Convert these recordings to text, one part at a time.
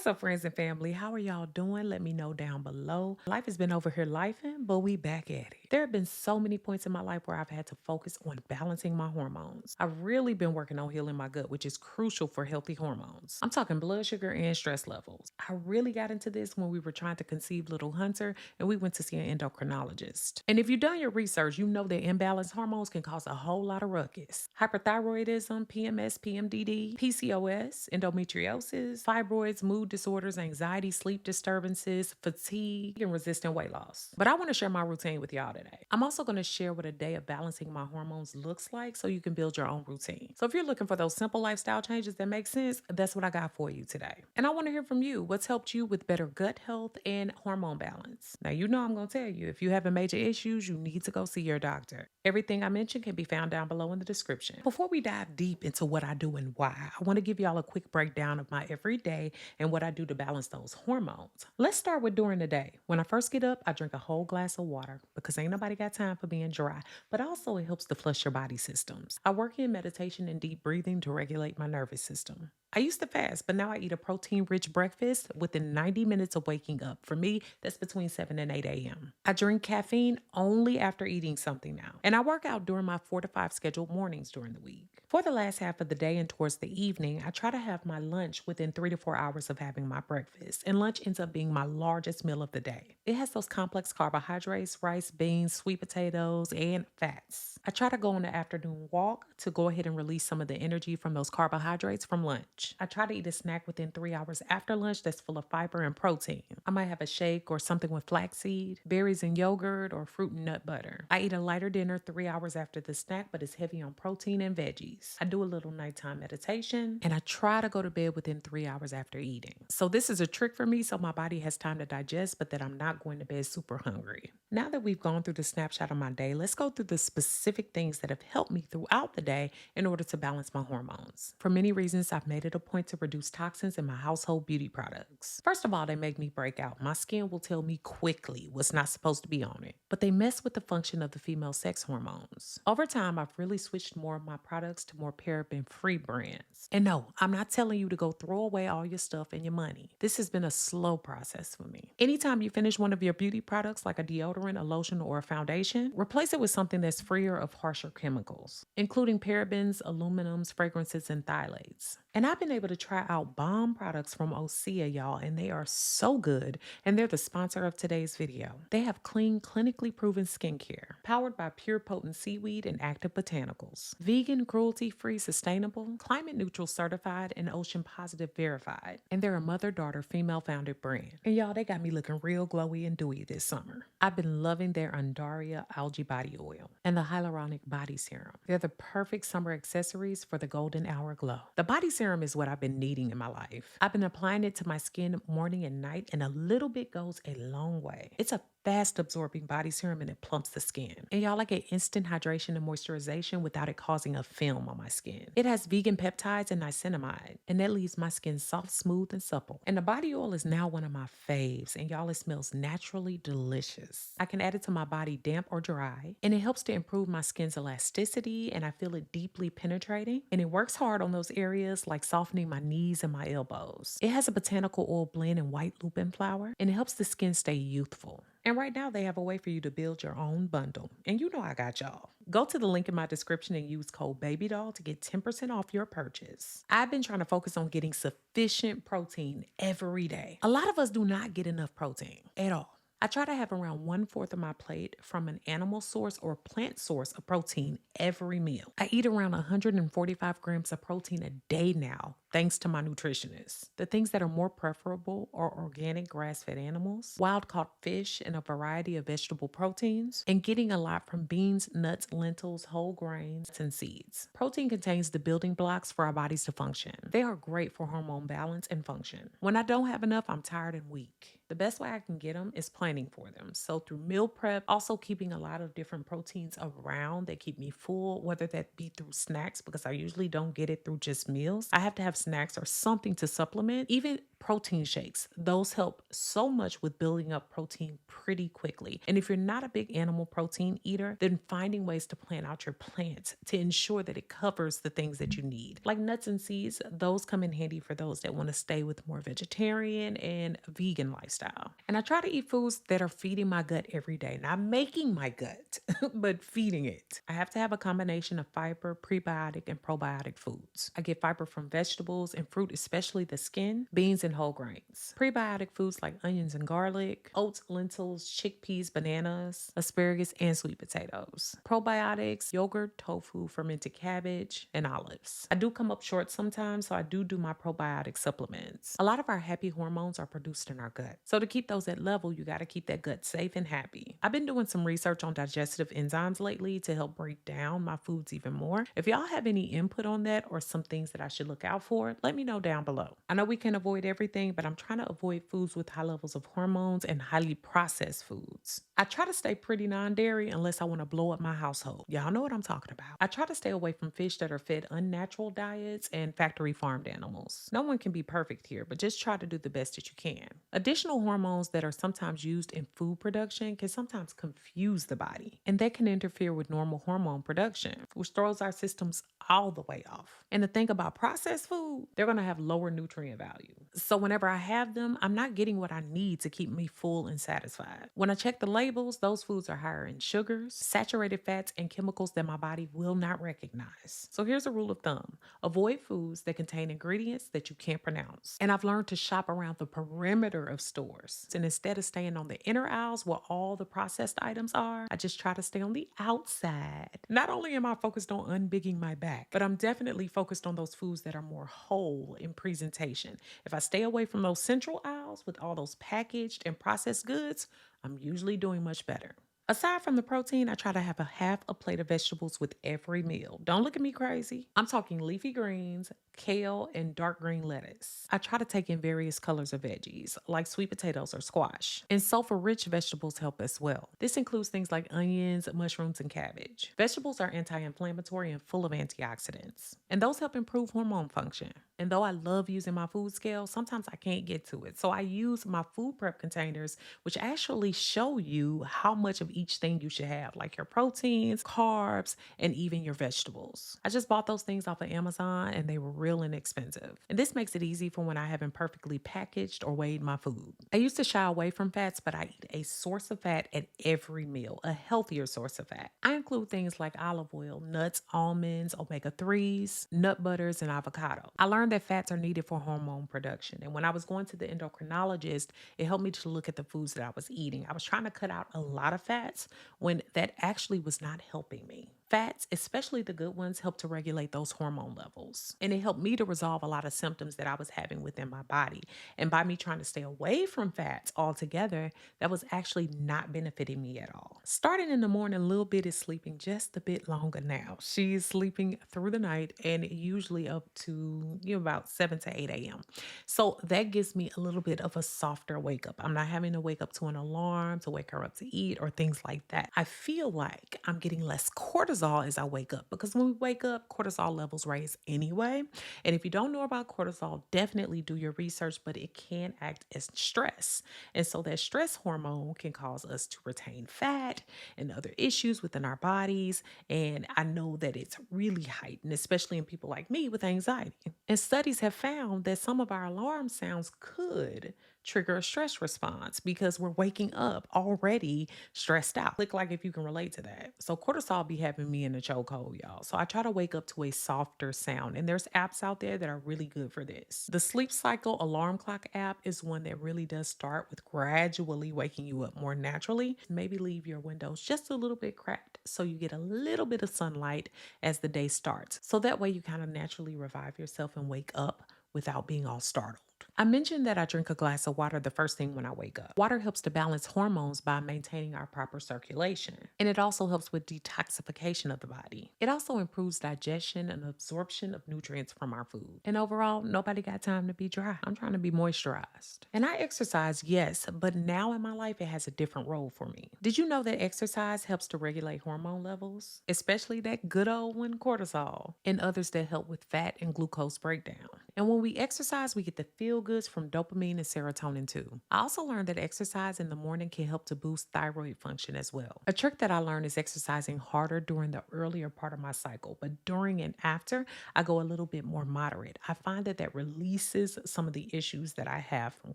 What's up, friends and family? How are y'all doing? Let me know down below. Life has been over here lifing, but we back at it. There have been so many points in my life where I've had to focus on balancing my hormones. I've really been working on healing my gut, which is crucial for healthy hormones. I'm talking blood sugar and stress levels. I really got into this when we were trying to conceive little Hunter and we went to see an endocrinologist. And if you've done your research, you know that imbalanced hormones can cause a whole lot of ruckus. Hyperthyroidism, PMS, PMDD, PCOS, endometriosis, fibroids, mood disorders, anxiety, sleep disturbances, fatigue, and resistant weight loss. But I want to share my routine with y'all today. I'm also going to share what a day of balancing my hormones looks like so you can build your own routine. So if you're looking for those simple lifestyle changes that make sense, that's what I got for you today. And I want to hear from you. What's helped you with better gut health and hormone balance? Now, you know I'm going to tell you, if you having major issues, you need to go see your doctor. Everything I mentioned can be found down below in the description. Before we dive deep into what I do and why, I want to give y'all a quick breakdown of my everyday and what I do to balance those hormones. Let's start with during the day. When I first get up, I drink a whole glass of water because ain't nobody got time for being dry, but also it helps to flush your body systems. I work in meditation and deep breathing to regulate my nervous system. I used to fast, but now I eat a protein-rich breakfast within 90 minutes of waking up. For me, that's between 7 and 8 a.m. I drink caffeine only after eating something now, and I work out during my 4 to 5 scheduled mornings during the week. For the last half of the day and towards the evening, I try to have my lunch within 3 to 4 hours of having my breakfast, and lunch ends up being my largest meal of the day. It has those complex carbohydrates, rice, beans, sweet potatoes, and fats. I try to go on the afternoon walk to go ahead and release some of the energy from those carbohydrates from lunch. I try to eat a snack within 3 hours after lunch that's full of fiber and protein. I might have a shake or something with flaxseed, berries and yogurt, or fruit and nut butter. I eat a lighter dinner 3 hours after the snack, but it's heavy on protein and veggies. I do a little nighttime meditation, and I try to go to bed within 3 hours after eating. So this is a trick for me so my body has time to digest, but that I'm not going to bed super hungry. Now that we've gone through the snapshot of my day, let's go through the specific things that have helped me throughout the day in order to balance my hormones. For many reasons, I've made it a point to reduce toxins in my household beauty products. First of all, they make me break out. My skin will tell me quickly what's not supposed to be on it, but they mess with the function of the female sex hormones. Over time, I've really switched more of my products to more paraben-free brands. And no, I'm not telling you to go throw away all your stuff and your money. This has been a slow process for me. Anytime you finish one of your beauty products like a deodorant, a lotion, or a foundation, replace it with something that's freer of harsher chemicals, including parabens, aluminums, fragrances, and phthalates. And I've been able to try out bomb products from Osea, y'all, and they are so good. And they're the sponsor of today's video. They have clean, clinically proven skincare, powered by pure potent seaweed and active botanicals. Vegan, cruelty-free, sustainable, climate neutral certified, and ocean positive verified. And they're a mother-daughter female-founded brand. And y'all, they got me looking real glowy and dewy this summer. I've been loving their Undaria algae body oil and the hyaluronic body serum. They're the perfect summer accessories for the golden hour glow. The body serum is what I've been needing in my life. I've been applying it to my skin morning and night, and a little bit goes a long way. It's a fast absorbing body serum and it plumps the skin. And y'all, I get instant hydration and moisturization without it causing a film on my skin. It has vegan peptides and niacinamide, and that leaves my skin soft, smooth, and supple. And the body oil is now one of my faves, and y'all, it smells naturally delicious. I can add it to my body damp or dry, and it helps to improve my skin's elasticity, and I feel it deeply penetrating, and it works hard on those areas like softening my knees and my elbows. It has a botanical oil blend and white lupin flower, and it helps the skin stay youthful. And right now, they have a way for you to build your own bundle. And you know I got y'all. Go to the link in my description and use code BABYDOL to get 10% off your purchase. I've been trying to focus on getting sufficient protein every day. A lot of us do not get enough protein at all. I try to have around 1/4 of my plate from an animal source or plant source of protein every meal. I eat around 145 grams of protein a day now, thanks to my nutritionist. The things that are more preferable are organic grass-fed animals, wild-caught fish, and a variety of vegetable proteins, and getting a lot from beans, nuts, lentils, whole grains, and seeds. Protein contains the building blocks for our bodies to function. They are great for hormone balance and function. When I don't have enough, I'm tired and weak. The best way I can get them is planning for them. So through meal prep, also keeping a lot of different proteins around that keep me full, whether that be through snacks, because I usually don't get it through just meals. I have to have snacks or something to supplement. Even Protein shakes. Those help so much with building up protein pretty quickly. And if you're not a big animal protein eater, then finding ways to plan out your plants to ensure that it covers the things that you need. Like nuts and seeds, those come in handy for those that want to stay with more vegetarian and vegan lifestyle. And I try to eat foods that are feeding my gut every day, not making my gut, but feeding it. I have to have a combination of fiber, prebiotic, and probiotic foods. I get fiber from vegetables and fruit, especially the skin, beans, and whole grains. Prebiotic foods like onions and garlic, oats, lentils, chickpeas, bananas, asparagus, and sweet potatoes. Probiotics, yogurt, tofu, fermented cabbage, and olives. I do come up short sometimes, so I do my probiotic supplements. A lot of our happy hormones are produced in our gut. So to keep those at level, you got to keep that gut safe and happy. I've been doing some research on digestive enzymes lately to help break down my foods even more. If y'all have any input on that or some things that I should look out for, let me know down below. I know we can avoid everything, but I'm trying to avoid foods with high levels of hormones and highly processed foods. I try to stay pretty non-dairy unless I want to blow up my household. Y'all know what I'm talking about. I try to stay away from fish that are fed unnatural diets and factory farmed animals. No one can be perfect here, but just try to do the best that you can. Additional hormones that are sometimes used in food production can sometimes confuse the body, and that can interfere with normal hormone production, which throws our systems all the way off. And the thing about processed food, they're going to have lower nutrient value. So whenever I have them, I'm not getting what I need to keep me full and satisfied. When I check the labels, those foods are higher in sugars, saturated fats, and chemicals that my body will not recognize. So here's a rule of thumb. Avoid foods that contain ingredients that you can't pronounce. And I've learned to shop around the perimeter of stores. And instead of staying on the inner aisles where all the processed items are, I just try to stay on the outside. Not only am I focused on unbigging my back, but I'm definitely focused on those foods that are more whole in presentation. If I stay away from those central aisles with all those packaged and processed goods, I'm usually doing much better. Aside from the protein, I try to have a half a plate of vegetables with every meal. Don't look at me crazy. I'm talking leafy greens, kale, and dark green lettuce. I try to take in various colors of veggies, like sweet potatoes or squash. And sulfur-rich vegetables help as well. This includes things like onions, mushrooms, and cabbage. Vegetables are anti-inflammatory and full of antioxidants, and those help improve hormone function. And though I love using my food scale, sometimes I can't get to it. So I use my food prep containers, which actually show you how much of each thing you should have, like your proteins, carbs, and even your vegetables. I just bought those things off of Amazon and they were real inexpensive. And this makes it easy for when I haven't perfectly packaged or weighed my food. I used to shy away from fats, but I eat a source of fat at every meal, a healthier source of fat. I include things like olive oil, nuts, almonds, omega-3s, nut butters, and avocado. I learned that fats are needed for hormone production. And when I was going to the endocrinologist, it helped me to look at the foods that I was eating. I was trying to cut out a lot of fats when that actually was not helping me. Fats, especially the good ones, help to regulate those hormone levels. And it helped me to resolve a lot of symptoms that I was having within my body. And by me trying to stay away from fats altogether, that was actually not benefiting me at all. Starting in the morning, Lil Bit is sleeping just a bit longer now. She's sleeping through the night and usually up to about 7 to 8 a.m. So that gives me a little bit of a softer wake up. I'm not having to wake up to an alarm to wake her up to eat or things like that. I feel like I'm getting less cortisol as I wake up, because when we wake up, cortisol levels raise anyway. And if you don't know about cortisol, definitely do your research, but it can act as stress. And so that stress hormone can cause us to retain fat and other issues within our bodies. And I know that it's really heightened, especially in people like me with anxiety. And studies have found that some of our alarm sounds could trigger a stress response because we're waking up already stressed out. Look like if you can relate to that. So cortisol be having me in a chokehold, y'all. So I try to wake up to a softer sound, and there's apps out there that are really good for this. The Sleep Cycle alarm clock app is one that really does start with gradually waking you up more naturally. Maybe leave your windows just a little bit cracked so you get a little bit of sunlight as the day starts. So that way you kind of naturally revive yourself and wake up without being all startled. I mentioned that I drink a glass of water the first thing when I wake up. Water helps to balance hormones by maintaining our proper circulation, and it also helps with detoxification of the body. It also improves digestion and absorption of nutrients from our food. And overall, nobody got time to be dry. I'm trying to be moisturized. And I exercise, yes, but now in my life, it has a different role for me. Did you know that exercise helps to regulate hormone levels, especially that good old one, cortisol, and others that help with fat and glucose breakdown? And when we exercise, we get the feel goods from dopamine and serotonin too. I also learned that exercise in the morning can help to boost thyroid function as well. A trick that I learned is exercising harder during the earlier part of my cycle, but during and after, I go a little bit more moderate. I find that that releases some of the issues that I have from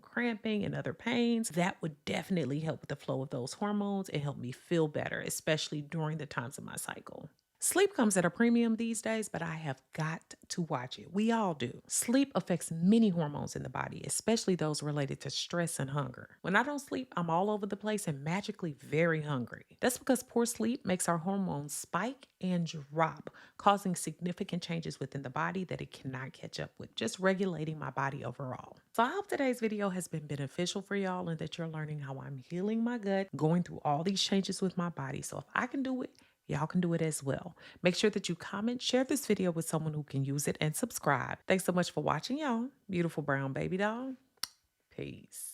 cramping and other pains. That would definitely help with the flow of those hormones and help me feel better, especially during the times of my cycle. Sleep comes at a premium these days, but I have got to watch it. We all do. Sleep affects many hormones in the body, especially those related to stress and hunger. When I don't sleep, I'm all over the place and magically very hungry. That's because poor sleep makes our hormones spike and drop, causing significant changes within the body that it cannot catch up with, just regulating my body overall. So I hope today's video has been beneficial for y'all and that you're learning how I'm healing my gut, going through all these changes with my body. So if I can do it, y'all can do it as well. Make sure that you comment, share this video with someone who can use it, and subscribe. Thanks so much for watching, y'all. Beautiful brown baby doll. Peace.